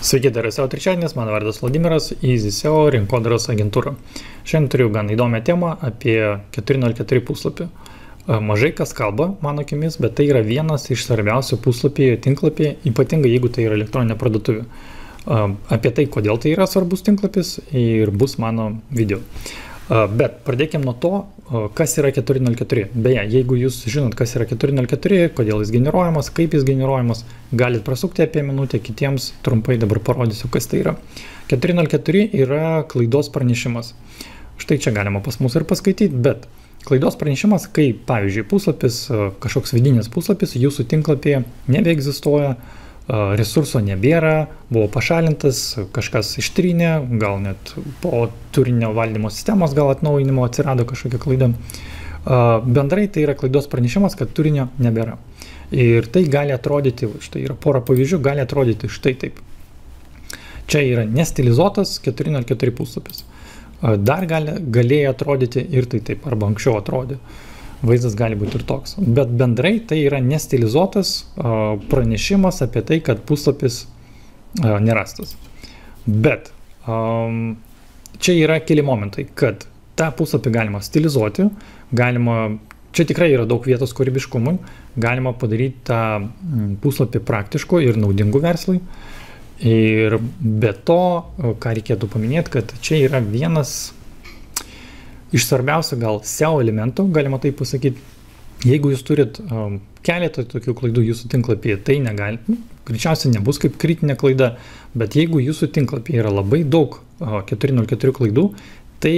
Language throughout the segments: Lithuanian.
Sveiki, dar SEO trečiadienis, mano vardas Vladimiras, Easy SEO rinkodaros agentūra. Šiandien turiu gan įdomią temą apie 404 puslapį. Mažai kas kalba, mano akimis, bet tai yra vienas iš svarbiausių puslapyje, tinklapyje, ypatingai jeigu tai yra elektroninė parduotuvė. Apie tai, kodėl tai yra svarbus tinklapis ir bus mano video. Bet pradėkime nuo to, kas yra 404. Beje, jeigu jūs žinot, kas yra 404, kodėl jis generuojamas, kaip jis generuojamas, galit prasukti apie minutę, kitiems trumpai dabar parodysiu, kas tai yra. 404 yra klaidos pranešimas. Štai čia galima pas mus ir paskaityti, bet klaidos pranešimas, kai, pavyzdžiui, puslapis, kažkoks vidinis puslapis jūsų tinklapyje nebeegzistuoja, resurso nebėra, buvo pašalintas, kažkas ištrynė, gal net po turinio valdymo sistemos gal atnaujinimo atsirado kažkokia klaida. Bendrai tai yra klaidos pranešimas, kad turinio nebėra. Ir tai gali atrodyti, štai yra pora pavyzdžių, gali atrodyti štai taip. Čia yra nestilizuotas 404 puslapis. Dar galėjo atrodyti ir tai taip, arba anksčiau atrodė. Vaizdas gali būti ir toks. Bet bendrai tai yra nestilizuotas pranešimas apie tai, kad puslapis nerastas. Bet čia yra keli momentai, kad tą puslapį galima stilizuoti, čia tikrai yra daug vietos kūrybiškumui, galima padaryti tą puslapį praktišku ir naudingu verslui. Ir be to, ką reikėtų paminėti, kad čia yra vienas iš svarbiausių gal SEO elementų, galima taip pasakyti. Jeigu jūs turit keletą tokių klaidų jūsų tinklapyje, tai greičiausiai nebus kaip kritinė klaida, bet jeigu jūsų tinklapyje yra labai daug 404 klaidų, tai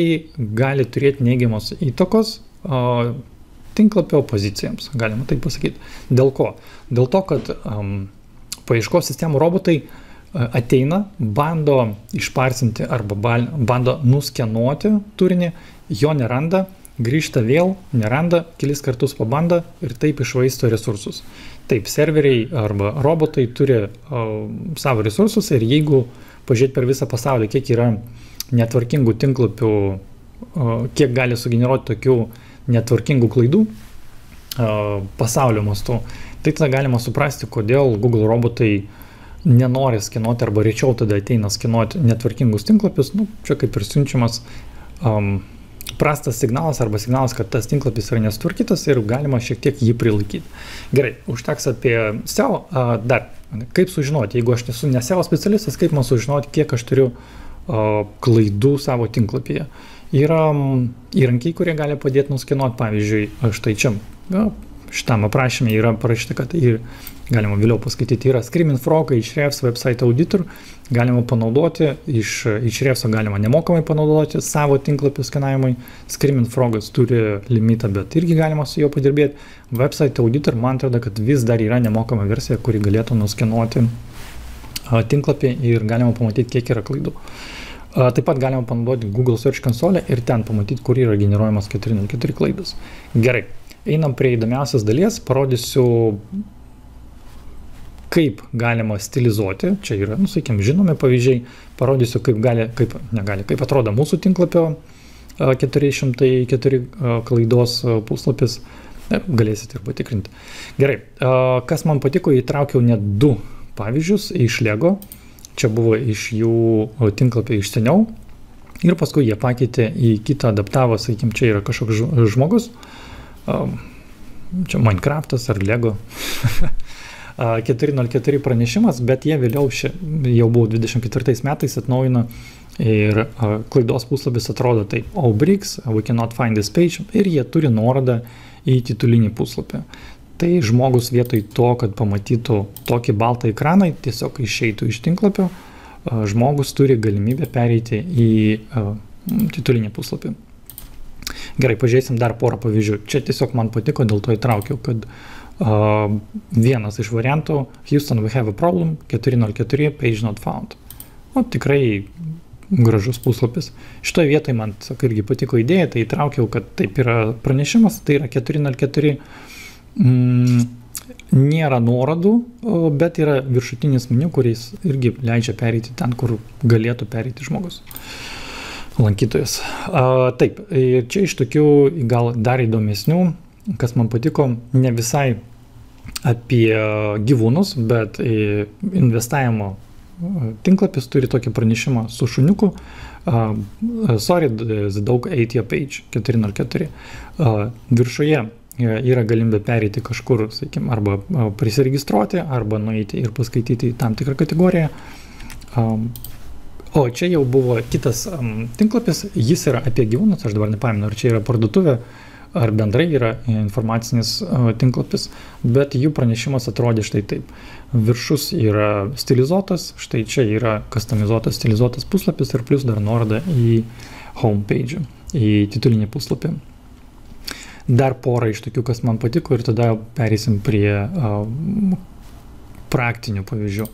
gali turėti neigiamos įtakos tinklapio pozicijoms, galima taip pasakyti. Dėl ko? Dėl to, kad paieškos sistemų robotai ateina, bando išparsinti arba bando nuskenuoti turinį, jo neranda, grįžta vėl, neranda, kelis kartus pabando ir taip išvaisto resursus. Taip, serveriai arba robotai turi savo resursus ir jeigu pažiūrėti per visą pasaulį, kiek yra netvarkingų tinklapių, kiek gali sugeneruoti tokių netvarkingų klaidų pasaulio mastu, tai tada galima suprasti, kodėl Google robotai nenori skenuoti arba rečiau tada ateina skenuoti netvarkingus tinklapius. Čia kaip ir siunčiamas prastas signalas arba signalas, kad tas tinklapis yra nesutvarkytas ir galima šiek tiek jį prilaikyti. Gerai, užteks apie SEO. Dar, kaip sužinoti, jeigu aš nesu ne SEO specialistas, kaip man sužinoti, kiek aš turiu klaidų savo tinklapyje. Yra įrankiai, kurie gali padėti nuskenuoti, pavyzdžiui, štai čia. Šitam aprašymė yra parašyta, kad ir galima vėliau paskaityti, yra Screaming Frog, Ahrefs Website Auditor, galima panaudoti, iš Ahrefso galima nemokamai panaudoti savo tinklapių skenavimui, Screaming Frogas turi limitą, bet irgi galima su juo padirbėti. Website Auditor, man atrodo, kad vis dar yra nemokama versija, kuri galėtų nuskenuoti tinklapį ir galima pamatyti, kiek yra klaidų. Taip pat galima panaudoti Google Search Console ir ten pamatyti, kur yra generuojamas 404 klaidos. Gerai. Einam prie įdomiausios dalies, parodysiu, kaip galima stilizuoti, čia yra, sakykime, žinomi pavyzdžiai, parodysiu, kaip atrodo mūsų tinklapio 404 klaidos puslapis, galėsite ir patikrinti. Gerai, kas man patiko, įtraukiau net 2 pavyzdžius iš Lego, čia buvo iš jų tinklapio iš seniau ir paskui jie pakeitė į kitą adaptavą, sakykime, čia yra kažkoks žmogus, čia Minecraftas ar Lego 404 pranešimas, bet jie vėliau jau buvo 24 metais atnaujino ir klaidos puslapis atrodo taip, bricks, we cannot find this page, ir jie turi nuorodą į titulinį puslapį. Tai žmogus vietoj to, kad pamatytų tokį baltą ekraną, tiesiog išeitų iš tinklapio, žmogus turi galimybę pereiti į titulinį puslapį. Gerai, pažiūrėsim dar porą pavyzdžių. Čia tiesiog man patiko, dėl to įtraukiau, kad vienas iš variantų Houston, we have a problem, 404, page not found. Tikrai gražus puslapis. Šitoje vietoje man irgi patiko idėja, tai įtraukiau, kad taip yra pranešimas, tai yra 404, nėra nuorodų, bet yra viršutinis meniu, kuris irgi leidžia pereiti ten, kur galėtų pereiti žmogus. Lankytojas. Taip, čia iš tokių gal dar įdomesnių, kas man patiko, ne visai apie gyvūnus, bet investavimo tinklapis turi tokį pranešimą su šuniuku. Sorry, the dog ate your page 404. Viršuje yra galimybė pereiti kažkur, sakykime, arba prisiregistruoti, arba nueiti ir paskaityti tam tikrą kategoriją. O čia jau buvo kitas tinklapis, jis yra apie gyvūnus, aš dabar nepamenu, ar čia yra parduotuvė, ar bendrai yra informacinis tinklapis, bet jų pranešimas atrodė štai taip. Viršus yra stilizuotas, štai čia yra customizuotas, stilizuotas puslapis ir plus dar nuoroda į homepage, į titulinį puslapį. Dar porą iš tokių, kas man patiko, ir tada pereisim prie praktinių pavyzdžių.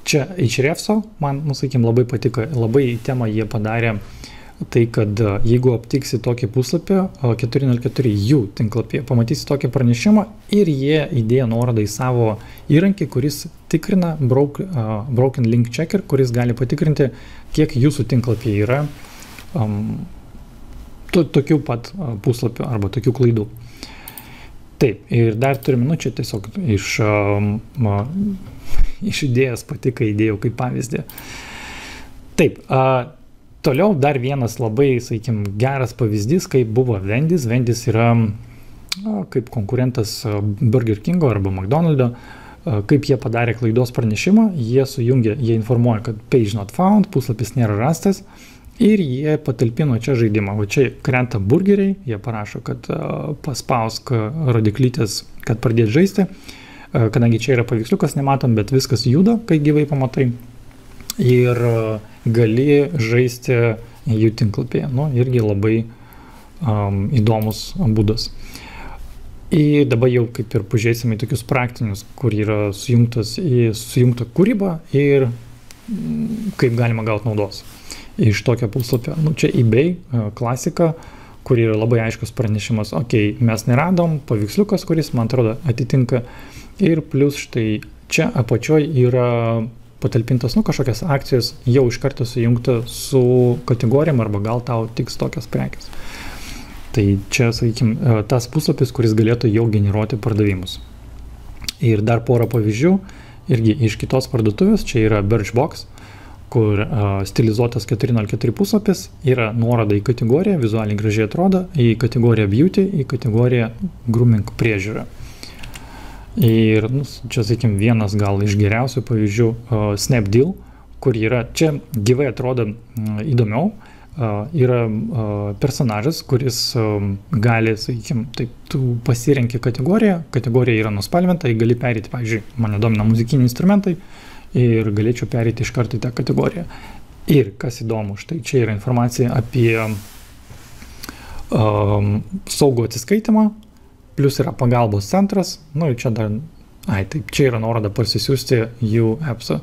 Čia Hrefso man, sakykime, labai patiko, labai temą jie padarė tai, kad jeigu aptiksi tokį puslapį 404 jų tinklapyje, pamatysi tokį pranešimą ir jie įdėjo nuorodą į savo įrankį, kuris tikrina Broken Link Checker, kuris gali patikrinti, kiek jūsų tinklapyje yra tokių pat puslapių arba tokių klaidų. Taip, ir dar turime, čia tiesiog iš idėjos patiko, įdėjau kaip pavyzdį. Taip, toliau dar vienas labai, sakykime, geras pavyzdys, kaip buvo Wendy's. Wendy's yra kaip konkurentas Burger Kingo arba McDonald'o. Kaip jie padarė klaidos pranešimą, jie informuoja, kad page not found, puslapis nėra rastas ir jie patalpino čia žaidimą. O čia krenta burgeriai, jie parašo, kad paspausk rodiklytės, kad pradėt žaisti. Kadangi čia yra paveiksliukas, nematom, bet viskas juda, kai gyvai pamatai. Ir gali žaisti jų tinklapyje. Irgi labai įdomus būdas. Ir dabar jau kaip ir pažiūrėsime į tokius praktinius, kur yra sujungta kūryba ir kaip galima gauti naudos iš tokio puslapio. Čia eBay klasika, kur yra labai aiškus pranešimas. Mes neradom, paveiksliukas, kuris, man atrodo, atitinka. Ir plus štai čia apačioj yra patalpintos kažkokias akcijos jau iš karto sujungta su kategorijom arba gal tau tiks tokios prekės. Tai čia, sakykime, tas puslapis, kuris galėtų jau generuoti pardavimus. Ir dar porą pavyzdžių, irgi iš kitos parduotuvės, čia yra Birchbox, kur stilizuotas 404 puslapis, yra nuoroda į kategoriją, vizualiai gražiai atrodo, į kategoriją beauty, į kategoriją grooming priežiūra. Ir čia, sakykime, vienas gal iš geriausių pavyzdžių Snapdeal, kur yra, čia gyvai atrodo įdomiau, yra personažas, kuris gali, sakykime, taip, tu pasirenki kategoriją, kategorija yra nuspalvinta, gali perėti, pavyzdžiui, mane domina muzikiniai instrumentai ir galėčiau perėti iš karto į tą kategoriją. Ir kas įdomu, štai čia yra informacija apie saugų atsiskaitimą, plus yra pagalbos centras, ir čia dar, taip, čia yra nuoroda parsisiųsti jų appsą.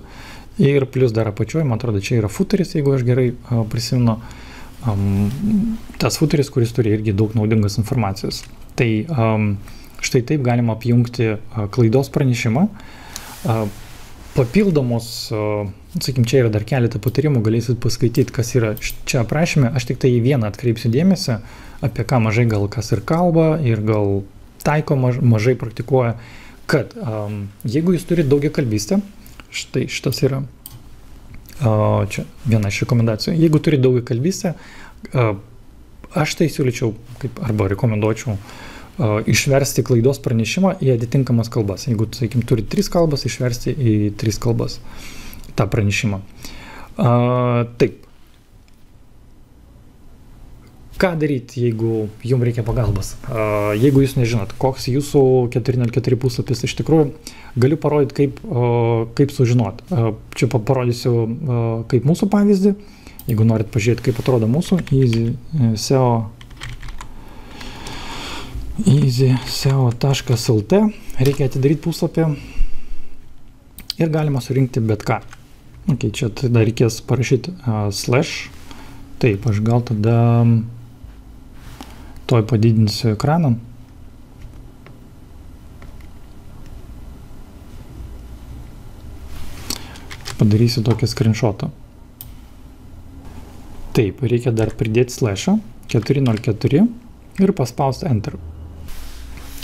Ir plus dar apačioj, man atrodo, čia yra footeris, jeigu aš gerai prisimenu, tas footeris, kuris turi irgi daug naudingos informacijos. Tai štai taip galima apjungti klaidos pranešimą. Papildomos, sakykime, čia yra dar keletą patarimų, galėsit paskaityti, kas yra čia aprašyme. Aš tik tai į vieną atkreipsiu dėmesį, apie ką mažai gal kas ir kalba ir gal taiko mažai praktikuoja, kad jeigu jūs turite daugiakalbystę, štai šitas yra čia viena iš rekomendacijų. Jeigu turite daugiakalbystę, aš tai siūlyčiau arba rekomenduočiau išversti klaidos pranešimą į atitinkamas kalbas. Jeigu, sakykime, turi 3 kalbas, išversti į 3 kalbas tą pranešimą. Taip. Ką daryti, jeigu jums reikia pagalbos? Jeigu jūs nežinot, koks jūsų 404 puslapis iš tikrųjų, galiu parodyti, kaip sužinot. Čia parodysiu kaip mūsų pavyzdį. Jeigu norit pažiūrėti, kaip atrodo mūsų easyseo.lt, reikia atidaryti puslapį ir galima surinkti bet ką. Čia tada reikės parašyti slash. Taip, aš gal tada toj padidinsiu ekraną. Padarysiu tokį screenshotą. Taip, reikia dar pridėti slashą 404 ir paspausti Enter.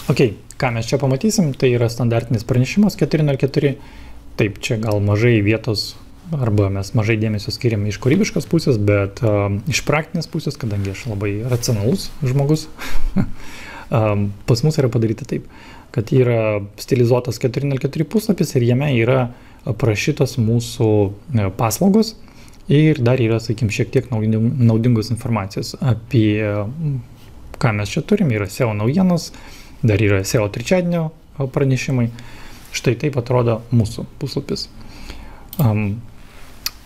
Ką mes čia pamatysim, tai yra standartinis pranešimas 404. Taip, čia gal mažai vietos arba mes mažai dėmesio skiriame iš kūrybiškos pusės, bet iš praktinės pusės, kadangi aš labai racionalus žmogus, pas mus yra padaryta taip, kad yra stilizuotas 404 puslapis ir jame yra aprašytos mūsų paslaugos ir dar yra, sakykim, šiek tiek naudingos informacijos apie ką mes čia turim, yra SEO naujienos, dar yra SEO trečiadienio pranešimai. Štai taip atrodo mūsų puslapis.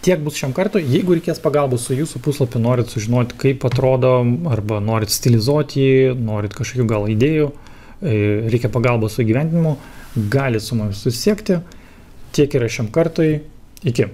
Tiek bus šiam kartui. Jeigu reikės pagalbos su jūsų puslapiu, norit sužinoti, kaip atrodo, arba norit stilizuoti jį, norit kažkokių gal idėjų, reikia pagalbos su įgyvendinimu, gali su mumis susisiekti. Tiek yra šiam kartui. Iki.